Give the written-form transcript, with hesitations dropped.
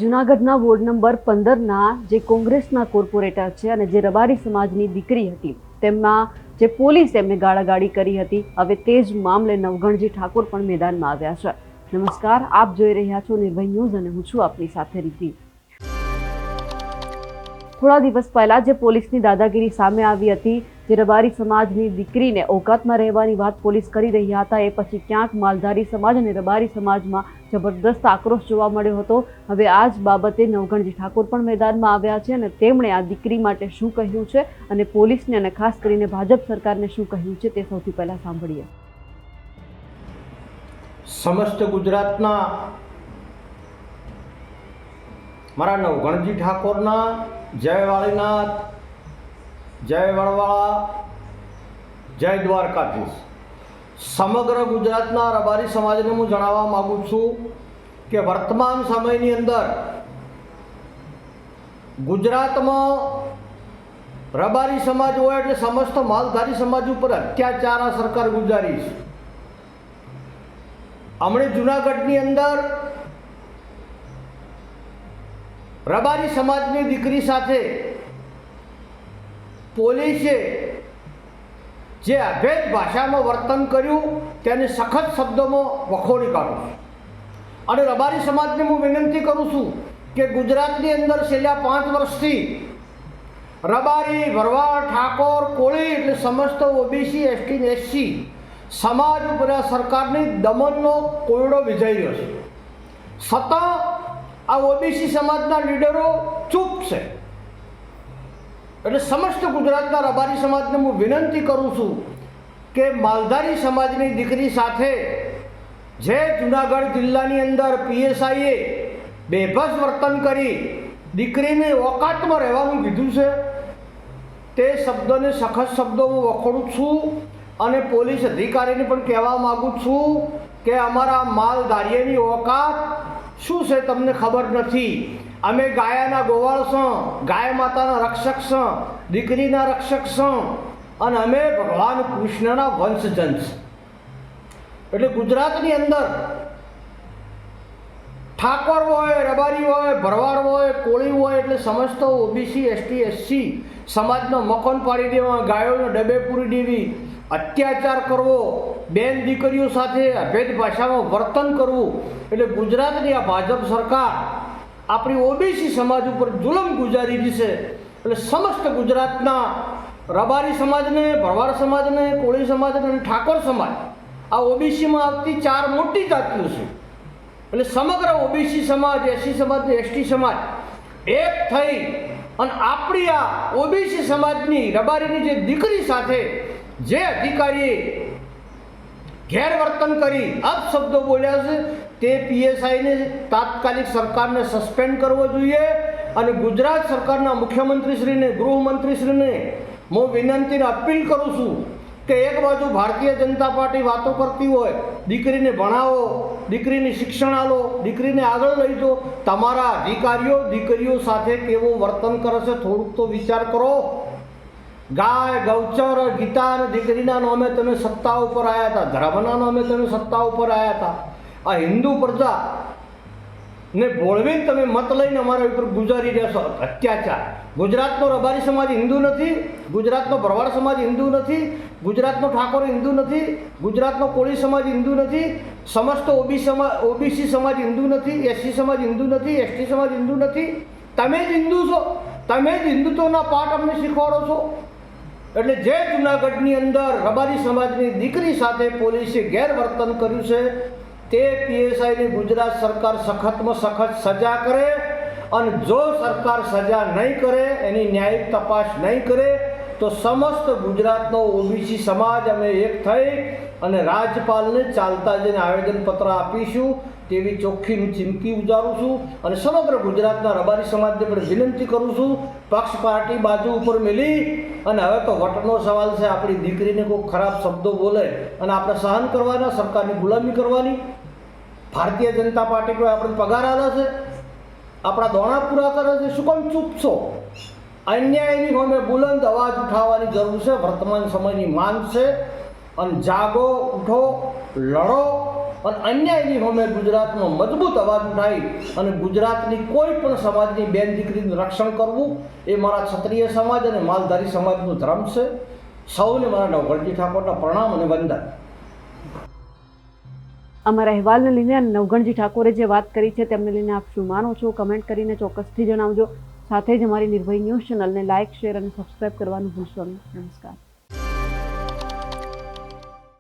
જૂનાગઢના ward number 15ના જે કોંગ્રેસના કોર્પોરેટર છે અને જે રબારી સમાજની દીકરી હતી તેમના જે પોલીસે એમને ગાળાગાળી કરી હતી, હવે તે જ મામલે નવઘણજી ઠાકોર પણ મેદાનમાં આવ્યા છે. નમસ્કાર, આપ જોઈ રહ્યા છો નિર્ભય ન્યૂઝ અને હું છું આપની સાથે રીતિ. થોડા દિવસ પહેલા જે પોલીસની દાદાગીરી સામે આવી હતી, જે રબારી સમાજની દીકરીને ઓકાતમાં રહેવાની વાત પોલીસ કરી રહ્યા હતા, એ પછી ક્યાંક માલધારી સમાજ અને રબારી સમાજમાં જબરદસ્ત આક્રોશ જોવા મળ્યો હતો. હવે આ જ બાબતે નવઘણજી ઠાકોર પણ મેદાનમાં આવ્યા છે અને તેમણે આ દીકરી માટે શું કહ્યું છે અને પોલીસને અને ખાસ કરીને ભાજપ સરકારને શું કહ્યું છે તે સૌથી પહેલા સાંભળીએ. સમસ્ત ગુજરાતના મારા નવઘણજી ઠાકોરના જય વાળીનાથ, જય વડવાળા, જય દ્વારકાધીશ, સમગ્ર ગુજરાતના રબારી સમાજને હું જણાવવા માગું છું કે વર્તમાન સમયની અંદર ગુજરાતમાં રબારી સમાજ હોય એટલે સમસ્ત માલધારી સમાજ ઉપર અત્યાચાર આ સરકાર ગુજારી છે. હમણે જૂનાગઢની અંદર રબારી સમાજની દીકરી સાથે પોલીસે જે અભેદ ભાષામાં વર્તન કર્યું તેને સખત શબ્દોમાં વખોડી કાઢું છું. અને રબારી સમાજને હું વિનંતી કરું છું કે ગુજરાતની અંદર છેલ્લા 5 વર્ષથી રબારી, ભરવાડ, ઠાકોર, કોળી એટલે સમસ્ત ઓબીસી, એસટી ને એસસી સમાજ ઉપર આ સરકારની દમનનો કોયડો વિજાઈ રહ્યો છે. છતાં આ ઓબીસી સમાજના લીડરો ચૂપ છે. એટલે સમસ્ત ગુજરાતના રબારી સમાજને હું વિનંતી કરું છું કે માલધારી સમાજની દીકરી સાથે જે જૂનાગઢ જિલ્લાની અંદર પીએસઆઈએ બેબસ વર્તન કરી દીકરીને ઓકાતમાં રહેવાનું કીધું છે તે શબ્દોને સખત શબ્દોમાં વખોડું છું. અને પોલીસ અધિકારીને પણ કહેવા માગું છું કે અમારા માલધારીઓની ઓકાત શું છે તમને ખબર નથી. અમે ગાયાના ગોવાળ છું, ગાય માતાના રક્ષક છું, દીકરીના રક્ષક છું અને અમે ભગવાન કૃષ્ણના વંશજન છે. એટલે ગુજરાતની અંદર ઠાકોર હોય, રબારી હોય, ભરવાડ હોય, કોળી હોય એટલે સમસ્ત ઓબીસી, એસટી, એસસી સમાજનો મકાન પાડી દેવા, ગાયોને ડબે પૂરી દેવી, અત્યાચાર કરવો, બેન દીકરીઓ સાથે અભેદ ભાષામાં વર્તન કરવું એટલે ગુજરાતની આ ભાજપ સરકાર આપણી ઓબીસી સમાજ ઉપર જુલમ ગુજારી રહી છે. એટલે સમસ્ત ગુજરાતના રબારી સમાજને, ભરવાડ સમાજને, કોળી સમાજને અને ઠાકોર સમાજ આ ઓબીસીમાં આવતી 4 મોટી જાતિઓ છે. એટલે સમગ્ર ઓબીસી સમાજ, એસસી સમાજ ને એસટી સમાજ એક થઈ અને આપણી આ ઓબીસી સમાજની રબારીની જે દીકરી સાથે જે અધિકારીએ ગેરવર્તન કરી અપશબ્દો બોલ્યા છે તે પીએસઆઈને તાત્કાલિક સરકારને સસ્પેન્ડ કરવો જોઈએ. અને ગુજરાત સરકારના મુખ્યમંત્રીશ્રીને, ગૃહમંત્રીશ્રીને હું વિનંતીને અપીલ કરું છું કે એક બાજુ ભારતીય જનતા પાર્ટી વાતો કરતી હોય, દીકરીને ભણાવો, દીકરીને શિક્ષણ આપો, દીકરીને આગળ લઈ જાઓ, તમારા અધિકારીઓ દીકરીઓ સાથે કેવું વર્તન કરે છે થોડુંક તો વિચાર કરો. ગાય, ગૌચર, ગીતા અને દીકરીના નામે તમે સત્તા ઉપર આવ્યા હતા, ધર્મના નામે તમે સત્તા ઉપર આવ્યા હતા. આ હિન્દુ પ્રજા ને ભોળવીને તમે મત લઈને અમારા ઉપર ગુજારી રહ્યા છો અત્યાચાર. ગુજરાતનો રબારી સમાજ હિન્દુ નથી, ગુજરાતનો ભરવાડ સમાજ હિન્દુ નથી, ગુજરાતનો ઠાકોર હિન્દુ નથી, ગુજરાતનો કોળી સમાજ હિન્દુ નથી, સમસ્ત ઓબીસી સમાજ હિન્દુ નથી, એસસી સમાજ હિન્દુ નથી, એસટી સમાજ હિન્દુ નથી. તમે જ હિન્દુ છો, તમે જ હિન્દુત્વના પાઠ અમને શીખવાડો છો. એટલે જે જૂનાગઢની અંદર રબારી સમાજની દીકરી સાથે પોલીસે ગેરવર્તન કર્યું છે તે પીએસઆઈની ગુજરાત સરકાર સખતમાં સખત સજા કરે. અને જો સરકાર સજા નહીં કરે, એની ન્યાયિક તપાસ નહીં કરે તો સમસ્ત ગુજરાતનો ઓબીસી સમાજ અમે એક થઈ અને રાજ્યપાલને ચાલતા જઈને આવેદનપત્ર આપીશું તેવી ચોખ્ખી હું ચીમકી ઉજારું છું. અને સમગ્ર ગુજરાતના રબારી સમાજને પણ વિનંતી કરું છું, પક્ષ પાર્ટી બાજુ ઉપર મેલી અને હવે તો વટનો સવાલ છે. આપણી દીકરીને કોઈ ખરાબ શબ્દો બોલે અને આપણે સહન કરવાના, સરકારની ગુલામી કરવાની. ભારતીય જનતા પાર્ટી કોઈ આપણે પગાર આલે છે, આપણા દોણા પૂરા કરે છે, શું કામ ચૂપ છો? અન્યાયની સામે બુલંદ અવાજ ઉઠાવવાની જરૂર છે. વર્તમાન સમયની માંગ છે અને જાગો, ઉઠો, લડો અને અન્યાયની સામે ગુજરાતમાં મજબૂત અવાજ ઉઠાવી અને ગુજરાતની કોઈ પણ સમાજની બેન દીકરીનું રક્ષણ કરવું એ મારા ક્ષત્રિય સમાજ અને માલધારી સમાજનો ધર્મ છે. સૌને મારા નવઘણજી ઠાકોરના પ્રણામ અને વંદન. અમારા અહેવાલને લઈને અને નવઘણજી ઠાકોરે જે વાત કરી છે તેમને લઈને આપ શું માનો છો કમેન્ટ કરીને ચોક્કસથી જણાવજો. સાથે જ અમારી નિર્ભય ન્યૂઝ ચેનલને લાઇક, શેર અને સબસ્ક્રાઇબ કરવાનું ભૂલશો નહીં. નમસ્કાર.